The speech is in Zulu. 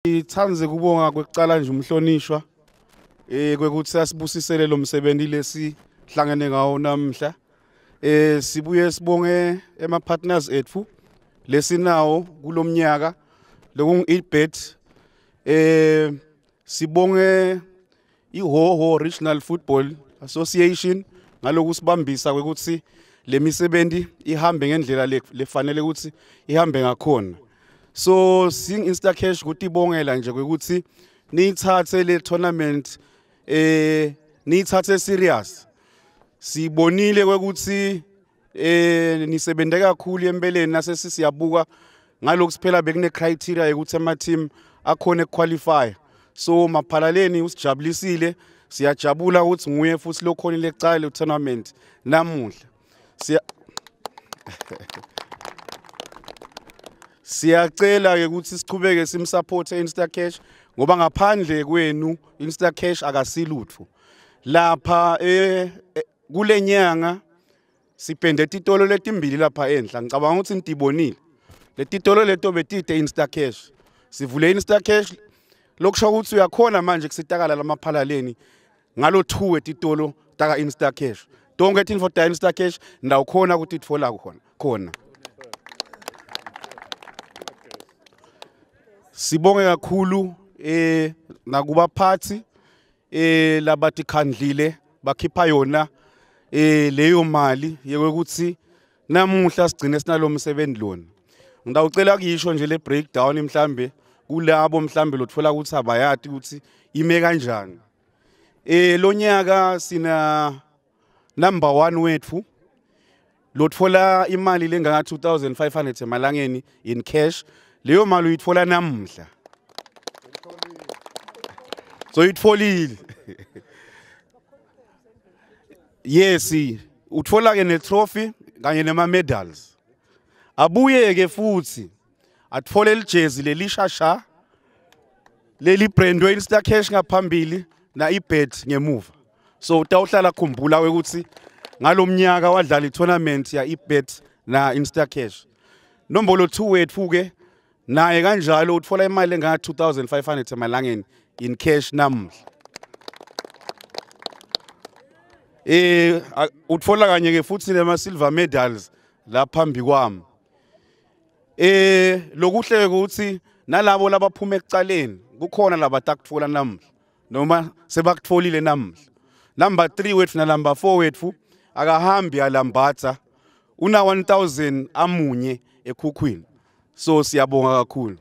Ngithanze kubonga kwekucala nje umhlonishwa kwekuthi asibusisele lo msebenzi lesi hlangene ngawo namhla. Sibuye sibonge ema partners ethu lesinawo kulomnyaka lokungu iBet. Sibonge iHoho Regional Football Association ngaloku sibambisa kwekuthi lemisebenzi ihambe ngendlela lefanele ukuthi ihambe ngakhona. So sing Instacash ukuthi ibongela nje ukuthi niyithathe le tournament niyithathe serious. Sibonile ukuthi nisebenze kakhulu empeleni nasesi siyabuka ngalokho siphela bekune criteria ukuthi ama team akhona qualify. So maphalaleni usijabulisile, siyajabula ukuthi nguye futhi lokhona lecala le tournament namuhla. Siyacela ke ukuthi sichubeke simsupport Instacash ngoba ngaphandle kwenu Instacash akasilutho. Lapha kulenyanga sipende titolo letimbili lapha enhla. Ngicabanga ukuthi nitibonile. Le titolo leto betide Instacash. Sivule Instacash lokusho ukuthi uyakhona manje kusitakala lamaphalaleni ngalo 2 etitolo taka Instacash. Donke ethi for Instacash ndawukhona ukuthi itfola khona. Sibonge kakhulu nakubaphathi labathi khandlile bakhipha yona leyo mali yekuthi namuhla sigcine sinalo msebenzi lona. Ngidawucela kisho nje le breakdown mhlambe kulabo mhlambe lotfola ukuthi abayati ukuthi ime kanjani. Lo nyaka sina number 1 wethu lotfola imali lengaka 2500 emalangeni in cash. Leyo mali uyitfola namuhla. So itfolile. Yes, utfola ke ne trophy kanye nema medals. Abuye ke futhi atfole ijezi lelishasha leli brandwe Instacash ngaphambili na iBet ngemuva. So utawuhlala khumbula ukuthi ngalomnyaka wadlala itournament ya iBet na Instacash. Nombolo 2 wethu ke naye kanjalo utfola imali engaka 2500 emalangeni in cash namuhla. Utfola kanye ke futhi nema silver medals la phambi kwami. Lokuhle ukuthi nalabo labaphuma ekucaleni kukhona labatakutfola namuhla noma sebakutfolile namuhla. Number 3 wethu na number 4 wethu akahambi alambatha una 1000 amunye ekhukhwini. So siyabonga kakhulu.